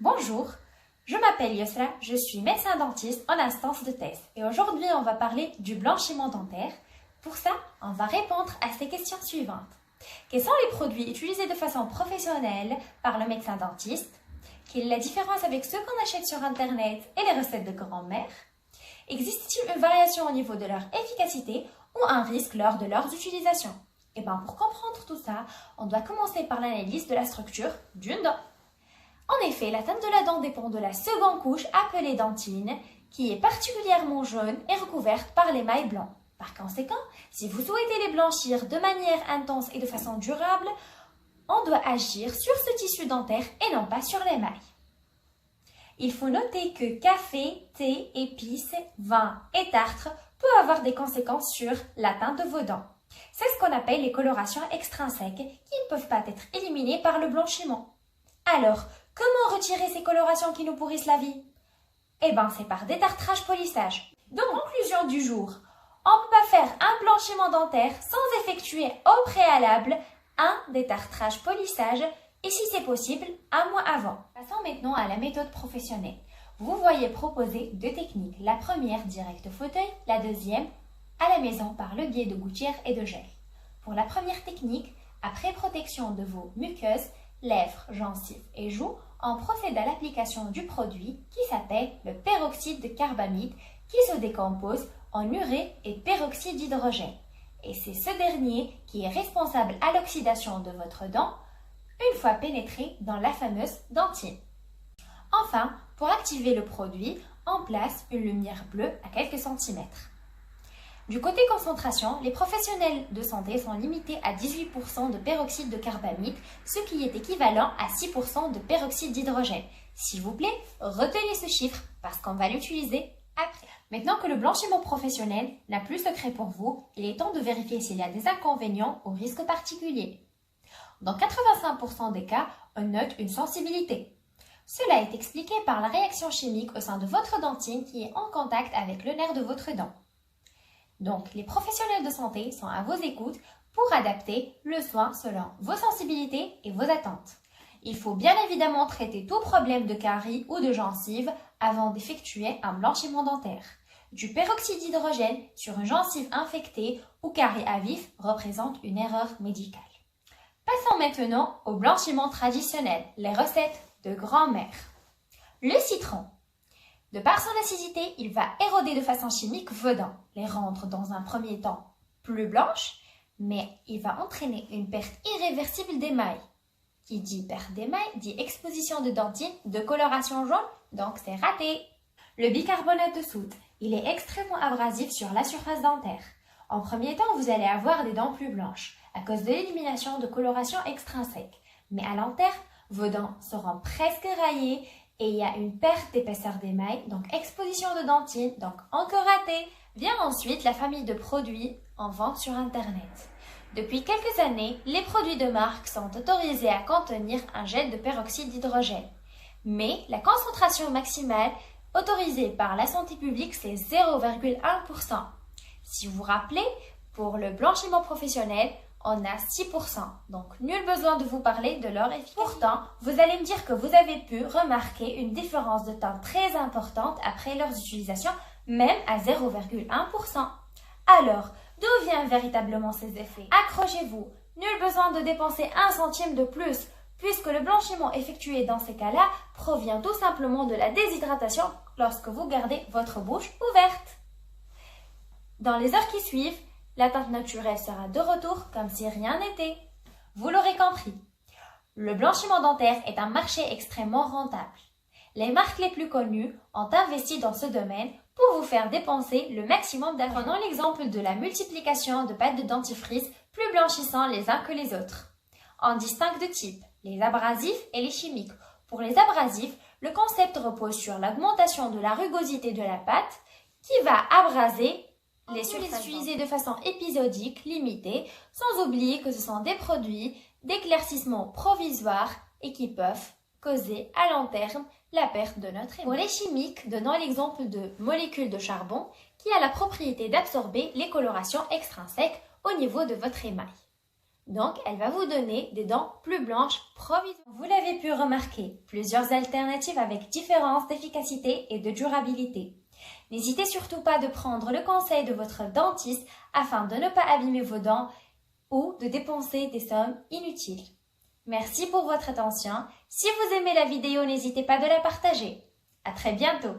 Bonjour, je m'appelle Yosra, je suis médecin dentiste en instance de thèse et aujourd'hui on va parler du blanchiment dentaire. Pour ça, on va répondre à ces questions suivantes. Quels sont les produits utilisés de façon professionnelle par le médecin dentiste? Quelle est la différence avec ceux qu'on achète sur internet et les recettes de grand-mère? Existe-t-il une variation au niveau de leur efficacité ou un risque lors de leurs utilisations? Et pour comprendre tout ça, on doit commencer par l'analyse de la structure d'une dent. En effet, la teinte de la dent dépend de la seconde couche appelée dentine, qui est particulièrement jaune et recouverte par l'émail blanc. Par conséquent, si vous souhaitez les blanchir de manière intense et de façon durable, on doit agir sur ce tissu dentaire et non pas sur l'émail. Il faut noter que café, thé, épices, vin et tartre peuvent avoir des conséquences sur la teinte de vos dents. C'est ce qu'on appelle les colorations extrinsèques qui ne peuvent pas être éliminées par le blanchiment. Alors, comment retirer ces colorations qui nous pourrissent la vie? C'est par détartrage-polissage. Donc, conclusion du jour, on ne peut pas faire un blanchiment dentaire sans effectuer au préalable un détartrage-polissage et si c'est possible, un mois avant. Passons maintenant à la méthode professionnelle. Vous voyez proposer deux techniques. La première, direct au fauteuil, la deuxième, à la maison par le biais de gouttières et de gel. Pour la première technique, après protection de vos muqueuses, lèvres, gencives et joues, on procède à l'application du produit qui s'appelle le peroxyde de carbamide qui se décompose en urée et peroxyde d'hydrogène. Et c'est ce dernier qui est responsable à l'oxydation de votre dent une fois pénétré dans la fameuse dentine. Enfin, pour activer le produit, on place une lumière bleue à quelques centimètres. Du côté concentration, les professionnels de santé sont limités à 18% de peroxyde de carbamide, ce qui est équivalent à 6% de peroxyde d'hydrogène. S'il vous plaît, retenez ce chiffre parce qu'on va l'utiliser après. Maintenant que le blanchiment professionnel n'a plus secret pour vous, il est temps de vérifier s'il y a des inconvénients ou risques particuliers. Dans 85% des cas, on note une sensibilité. Cela est expliqué par la réaction chimique au sein de votre dentine qui est en contact avec le nerf de votre dent. Donc, les professionnels de santé sont à vos écoutes pour adapter le soin selon vos sensibilités et vos attentes. Il faut bien évidemment traiter tout problème de carie ou de gencive avant d'effectuer un blanchiment dentaire. Du peroxyde d'hydrogène sur une gencive infectée ou carie à vif représente une erreur médicale. Passons maintenant au blanchiment traditionnel, les recettes de grand-mère. Le citron. De par son acidité, il va éroder de façon chimique vos dents, les rendre dans un premier temps plus blanches, mais il va entraîner une perte irréversible d'émail. Qui dit perte d'émail dit exposition de dentine de coloration jaune, donc c'est raté. Le bicarbonate de soude, il est extrêmement abrasif sur la surface dentaire. En premier temps, vous allez avoir des dents plus blanches à cause de l'élimination de coloration extrinsèque, mais à long terme, vos dents seront presque raillées et il y a une perte d'épaisseur d'émail, donc exposition de dentine, donc encore raté. Vient ensuite la famille de produits en vente sur Internet. Depuis quelques années, les produits de marque sont autorisés à contenir un gel de peroxyde d'hydrogène. Mais la concentration maximale autorisée par la santé publique, c'est 0,1%. Si vous vous rappelez, pour le blanchiment professionnel, on a 6%, donc nul besoin de vous parler de leur efficacité. Pourtant, vous allez me dire que vous avez pu remarquer une différence de teinte très importante après leur utilisation, même à 0,1%. Alors, d'où viennent véritablement ces effets? Accrochez-vous, nul besoin de dépenser 1 centime de plus, puisque le blanchiment effectué dans ces cas-là provient tout simplement de la déshydratation lorsque vous gardez votre bouche ouverte. Dans les heures qui suivent, la teinte naturelle sera de retour comme si rien n'était. Vous l'aurez compris, le blanchiment dentaire est un marché extrêmement rentable. Les marques les plus connues ont investi dans ce domaine pour vous faire dépenser le maximum d'argent. Prenons l'exemple de la multiplication de pâtes de dentifrice plus blanchissants les uns que les autres. On distingue deux types, les abrasifs et les chimiques. Pour les abrasifs, le concept repose sur l'augmentation de la rugosité de la pâte qui va abraser les surfaces utilisées de façon épisodique, limitée, sans oublier que ce sont des produits d'éclaircissement provisoire et qui peuvent causer à long terme la perte de notre émail. Pour les chimiques, donnons l'exemple de molécules de charbon qui a la propriété d'absorber les colorations extrinsèques au niveau de votre émail. Donc, elle va vous donner des dents plus blanches provisoires. Vous l'avez pu remarquer, plusieurs alternatives avec différence d'efficacité et de durabilité. N'hésitez surtout pas de prendre le conseil de votre dentiste afin de ne pas abîmer vos dents ou de dépenser des sommes inutiles. Merci pour votre attention. Si vous aimez la vidéo, n'hésitez pas de la partager. À très bientôt.